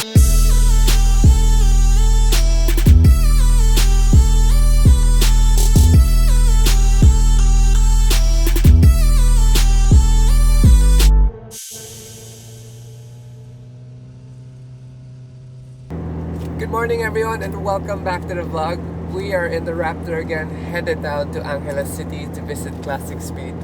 Good morning everyone and welcome back to the vlog. We are in the Raptor again, headed down to Angeles City to visit Classic Speed.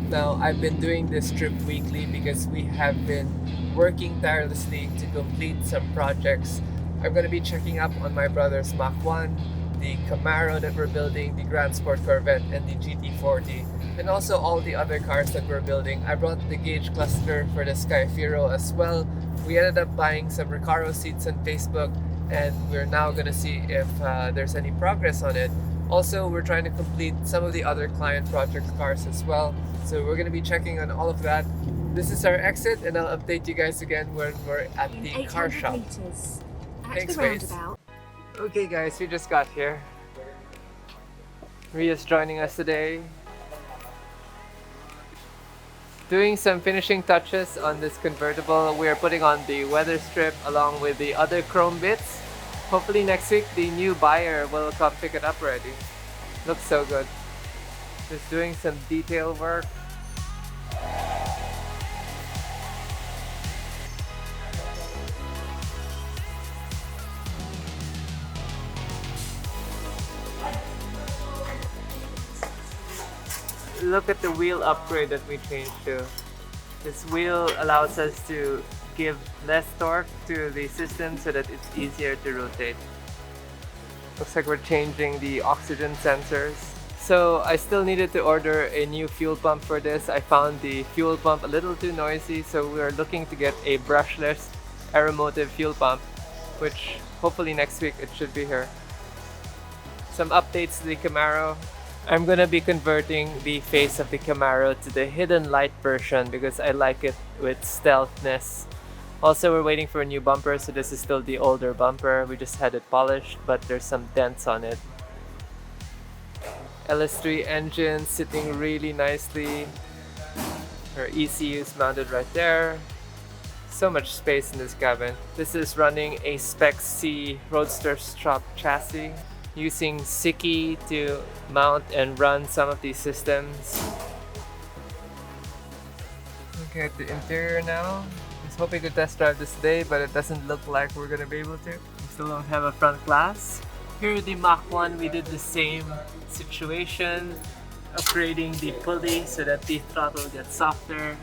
Now, I've been doing this trip weekly because we have been working tirelessly to complete some projects. I'm going to be checking up on my brother's Mach 1, the Camaro that we're building, the Grandsport Corvette, and the GT40, and also all the other cars that we're building. I brought the gauge cluster for the Skyfiro as well. We ended up buying some Recaro seats on Facebook, and we're now going to see if there's any progress on it. Also, we're trying to complete some of the other client project cars as well. So we're going to be checking on all of that. This is our exit, and I'll update you guys again when we're at the car shop. Meters at Thanks, the Grace. roundabout. Okay guys, we just got here. Ria's joining us today. Doing some finishing touches on this convertible. We are putting on the weather strip along with the other chrome bits. Hopefully next week the new buyer will come pick it up already. Looks so good. Just doing some detail work. Look at the wheel upgrade that we changed to. This wheel allows us to give less torque to the system so that it's easier to rotate. Looks like we're changing the oxygen sensors. So I still needed to order a new fuel pump for this. I found the fuel pump a little too noisy, so we're looking to get a brushless aeromotive fuel pump, which hopefully next week it should be here. Some updates to the Camaro. I'm gonna be converting the face of the Camaro to the hidden light version because I like it with stealthness. Also, we're waiting for a new bumper, so this is still the older bumper. We just had it polished, but there's some dents on it. LS3 engine sitting really nicely. Our ECU is mounted right there. So much space in this cabin. This is running a Spec C Roadster Shop chassis, using Siki to mount and run some of these systems. Look at the interior now. I was hoping to test drive this today, but it doesn't look like we're gonna be able to. We still don't have a front glass. Here at the Mach 1, we did the same situation, upgrading the pulley so that the throttle gets softer.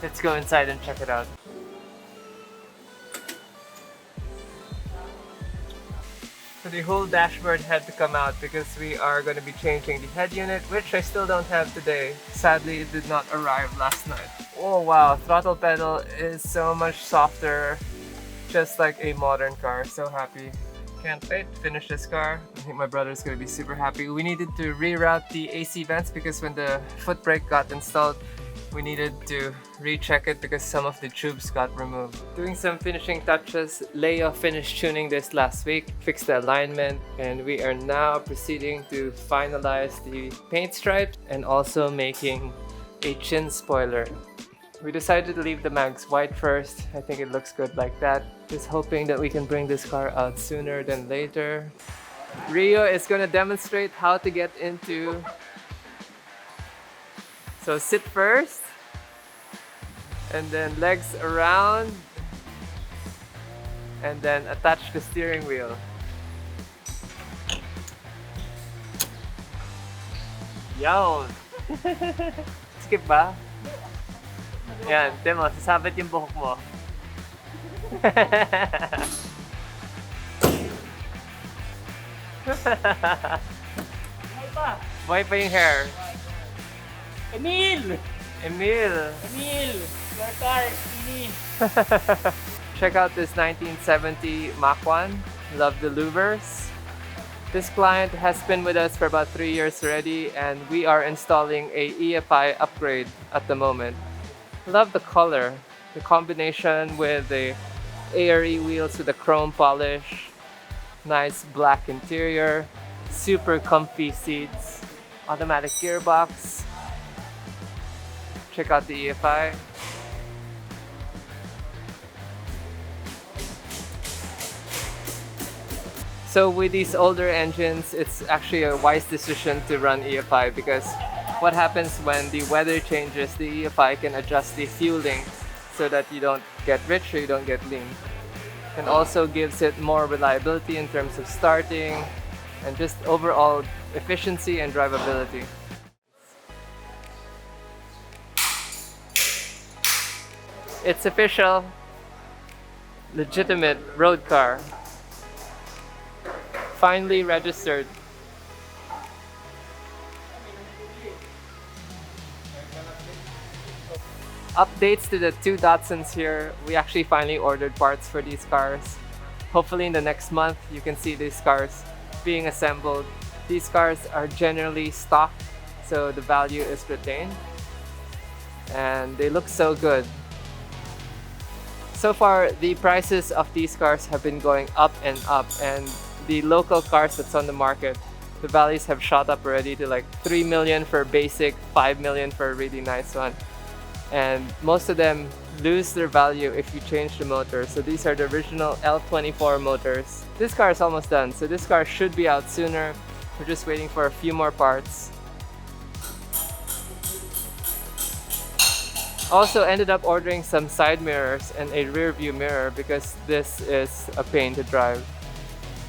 Let's go inside and check it out. So the whole dashboard had to come out because we are going to be changing the head unit, which I still don't have today. Sadly, it did not arrive last night. Oh wow, throttle pedal is so much softer, just like a modern car. So happy. Can't wait to finish this car. I think my brother's going to be super happy. We needed to reroute the AC vents because when the foot brake got installed, we needed to recheck it because some of the tubes got removed. Doing some finishing touches. Leo finished tuning this last week, fixed the alignment, and we are now proceeding to finalize the paint stripes and also making a chin spoiler. We decided to leave the mags white first. I think it looks good like that. Just hoping that we can bring this car out sooner than later. Rio is going to demonstrate how to get into. So sit first, and then legs around, and then attach the steering wheel. Yawn! Skip ba? Yan, Temo, sasabit yung buhok mo. Buhay pa yung hair. Emil! Emil! Emil! Your car, Emil! Check out this 1970 Mach 1. Love the louvers. This client has been with us for about 3 years already, and we are installing a EFI upgrade at the moment. Love the color, the combination with the ARE wheels with the chrome polish, nice black interior, super comfy seats, automatic gearbox, check out the EFI. So with these older engines, it's actually a wise decision to run EFI because what happens when the weather changes, the EFI can adjust the fueling so that you don't get rich or you don't get lean. And also gives it more reliability in terms of starting and just overall efficiency and drivability. It's official, legitimate road car. Finally registered. Updates to the two Datsuns here. We actually finally ordered parts for these cars. Hopefully in the next month you can see these cars being assembled. These cars are generally stock, so the value is retained. And they look so good. So far, the prices of these cars have been going up, and the local cars that's on the market, the values have shot up already to like 3 million for a basic, 5 million for a really nice one. And most of them lose their value if you change the motor. So these are the original L24 motors. This car is almost done, so this car should be out sooner. We're just waiting for a few more parts. Also ended up ordering some side mirrors and a rear view mirror because this is a pain to drive.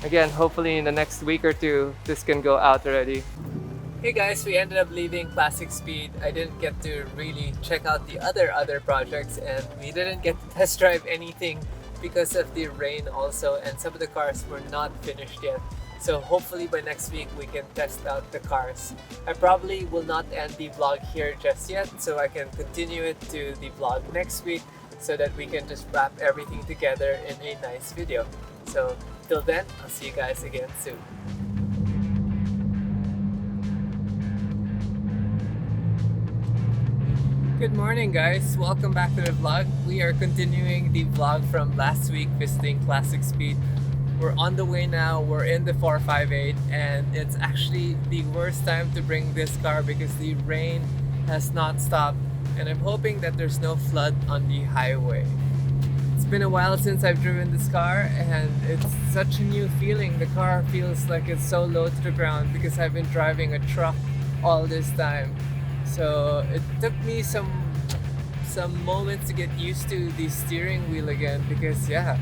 Again, hopefully in the next week or two, this can go out already. Hey guys, we ended up leaving Classic Speed. I didn't get to really check out the other projects, and we didn't get to test drive anything because of the rain also, and some of the cars were not finished yet. So hopefully by next week we can test out the cars. I probably will not end the vlog here just yet, so I can continue it to the vlog next week so that we can just wrap everything together in a nice video. So till then, I'll see you guys again soon. Good morning guys, welcome back to the vlog. We are continuing the vlog from last week visiting Classic Speed. We're on the way now, we're in the 458, and it's actually the worst time to bring this car because the rain has not stopped, and I'm hoping that there's no flood on the highway. It's been a while since I've driven this car, and it's such a new feeling. The car feels like it's so low to the ground because I've been driving a truck all this time. So it took me some moments to get used to the steering wheel again because yeah,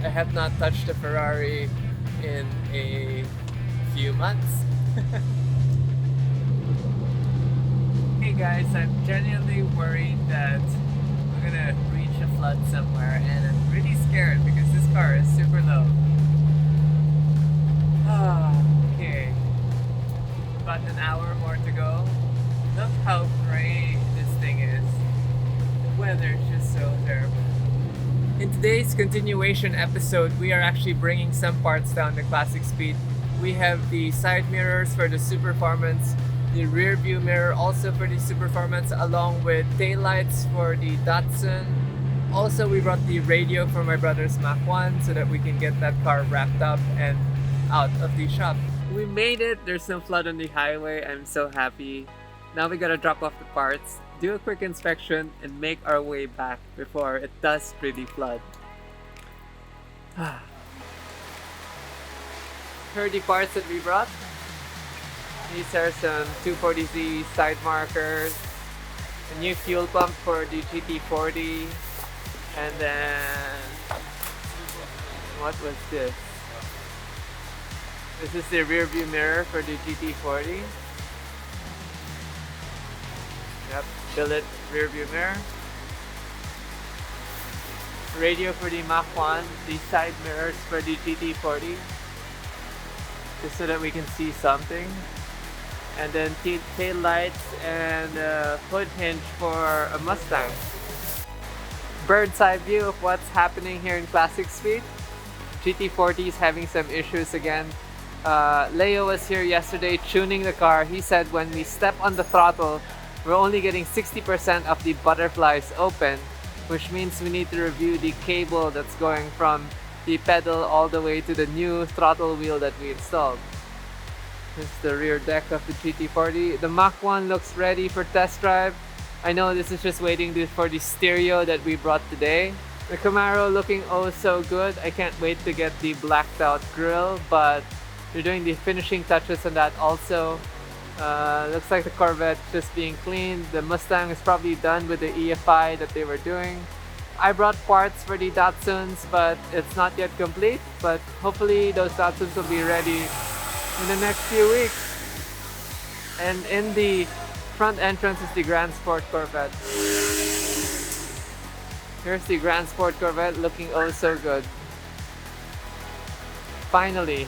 I have not touched a Ferrari in a few months. Hey guys, I'm genuinely worried that we're gonna reach a flood somewhere, and I'm really scared because this car is super low. Okay, about an hour more to go. Look how gray this thing is. The weather is just so terrible. In today's continuation episode, we are actually bringing some parts down to Classic Speed. We have the side mirrors for the Superformance, the rear view mirror also for the Superformance, along with taillights for the Datsun. Also, we brought the radio for my brother's Mach 1 so that we can get that car wrapped up and out of the shop. We made it. There's no flood on the highway. I'm so happy. Now we gotta drop off the parts, do a quick inspection, and make our way back before it does really flood. Here are the parts that we brought. These are some 240Z side markers, a new fuel pump for the GT40, and then what was this? This is the rear view mirror for the GT40. Yep, billet rear view mirror. Radio for the Mach 1, the side mirrors for the GT40, just so that we can see something. And then tail lights and hood hinge for a Mustang. Bird's eye view of what's happening here in Classic Speed. GT40 is having some issues again. Leo was here yesterday tuning the car. He said when we step on the throttle, we're only getting 60% of the butterflies open, which means we need to review the cable that's going from the pedal all the way to the new throttle wheel that we installed. This is the rear deck of the GT40. The Mach 1 looks ready for test drive. I know this is just waiting for the stereo that we brought today. The Camaro looking oh so good. I can't wait to get the blacked out grille, but they're doing the finishing touches on that also. Looks like the Corvette just being cleaned. The Mustang is probably done with the EFI that they were doing. I brought parts for the Datsuns, but it's not yet complete. But hopefully those Datsuns will be ready in the next few weeks. And in the front entrance is the Grandsport Corvette. Here's the Grandsport Corvette looking oh so good. Finally.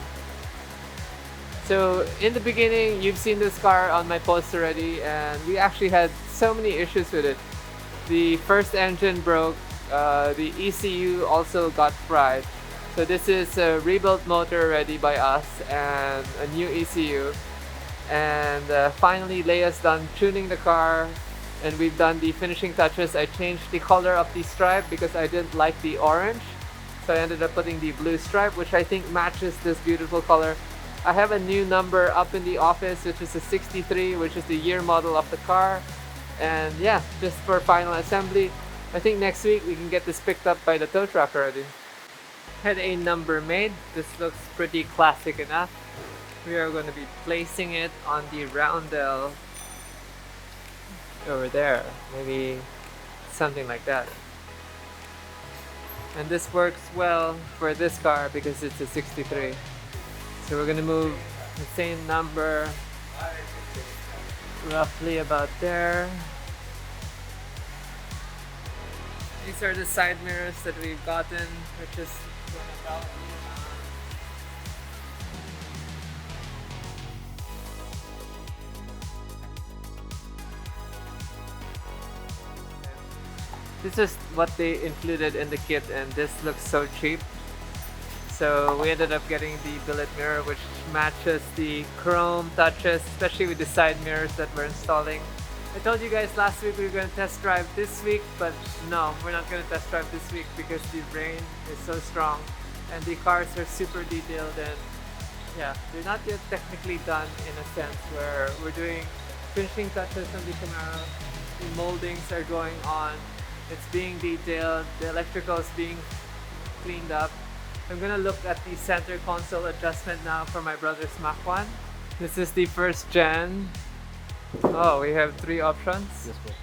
So in the beginning, you've seen this car on my post already, and we actually had so many issues with it. The first engine broke, the ECU also got fried. So this is a rebuilt motor already by us and a new ECU. And finally, Leia's done tuning the car, and we've done the finishing touches. I changed the color of the stripe because I didn't like the orange. So I ended up putting the blue stripe, which I think matches this beautiful color. I have a new number up in the office, which is a 63, which is the year model of the car. And yeah, just for final assembly. I think next week we can get this picked up by the tow truck already. Had a number made. This looks pretty classic enough. We are going to be placing it on the roundel over there. Maybe something like that. And this works well for this car because it's a 63. So we're going to move the same number roughly about there. These are the side mirrors that we've gotten, which is about this is what they included in the kit, and this looks so cheap. So we ended up getting the billet mirror, which matches the chrome touches, especially with the side mirrors that we're installing. I told you guys last week we were going to test drive this week, but no, we're not going to test drive this week because the rain is so strong and the cars are super detailed, and yeah, they're not yet technically done in a sense where we're doing finishing touches on the Camaro. The moldings are going on. It's being detailed. The electrical is being cleaned up. I'm gonna look at the center console adjustment now for my brother's Mach 1. This is the first gen. Oh, we have 3 options. Yes, po.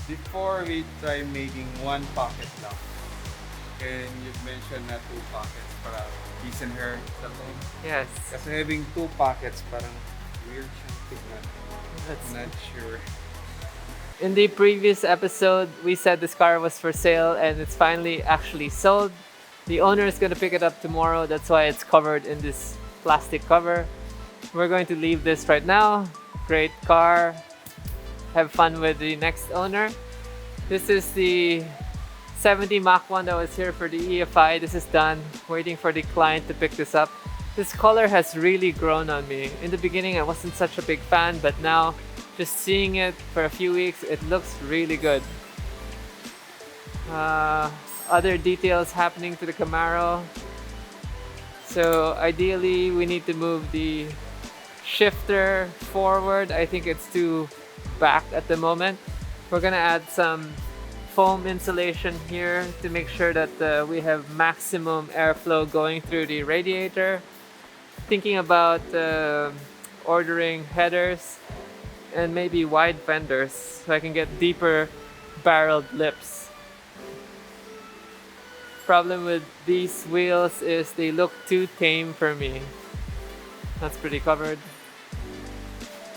Before we try making one pocket lang. And you mentioned na 2 pockets para decent hair something. Yes. Kasi having 2 pockets parang weird siyang tignan. That's Not sure. In the previous episode, we said this car was for sale and it's finally actually sold. The owner is going to pick it up tomorrow. That's why it's covered in this plastic cover. We're going to leave this right now. Great car. Have fun with the next owner. This is the 70 Mach 1 that was here for the EFI. This is done. Waiting for the client to pick this up. This color has really grown on me. In the beginning, I wasn't such a big fan, but now just seeing it for a few weeks, it looks really good. Other details happening to the Camaro. So ideally, we need to move the shifter forward. I think it's too back at the moment. We're gonna add some foam insulation here to make sure that we have maximum airflow going through the radiator. Thinking about ordering headers and maybe wide fenders so I can get deeper barreled lips. Problem with these wheels is they look too tame for me. That's pretty covered.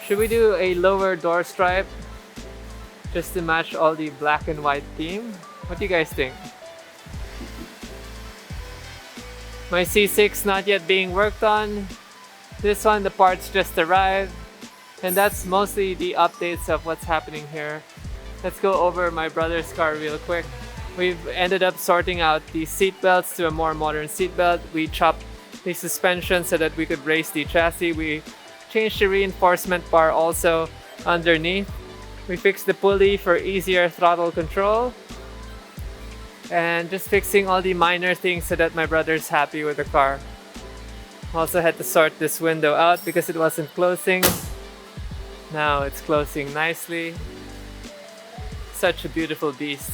Should we do a lower door stripe just to match all the black and white theme? What do you guys think? My C6 not yet being worked on. This one, the parts just arrived. And that's mostly the updates of what's happening here. Let's go over my brother's car real quick. We've ended up sorting out the seat belts to a more modern seat belt. We chopped the suspension so that we could raise the chassis. We changed the reinforcement bar also underneath. We fixed the pulley for easier throttle control. And just fixing all the minor things so that my brother's happy with the car. Also had to sort this window out because it wasn't closing. Now it's closing nicely. such a beautiful beast.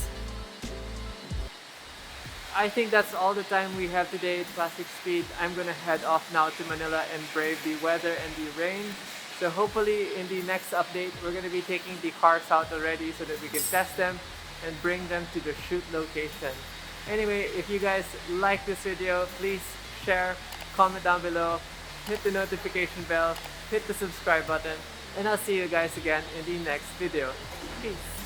I think that's all the time we have today at Classic Speed. I'm gonna head off now to Manila and brave the weather and the rain. So hopefully in the next update, we're gonna be taking the cars out already so that we can test them and bring them to the shoot location. Anyway, if you guys like this video, please share, comment down below, hit the notification bell, hit the subscribe button, and I'll see you guys again in the next video. Peace!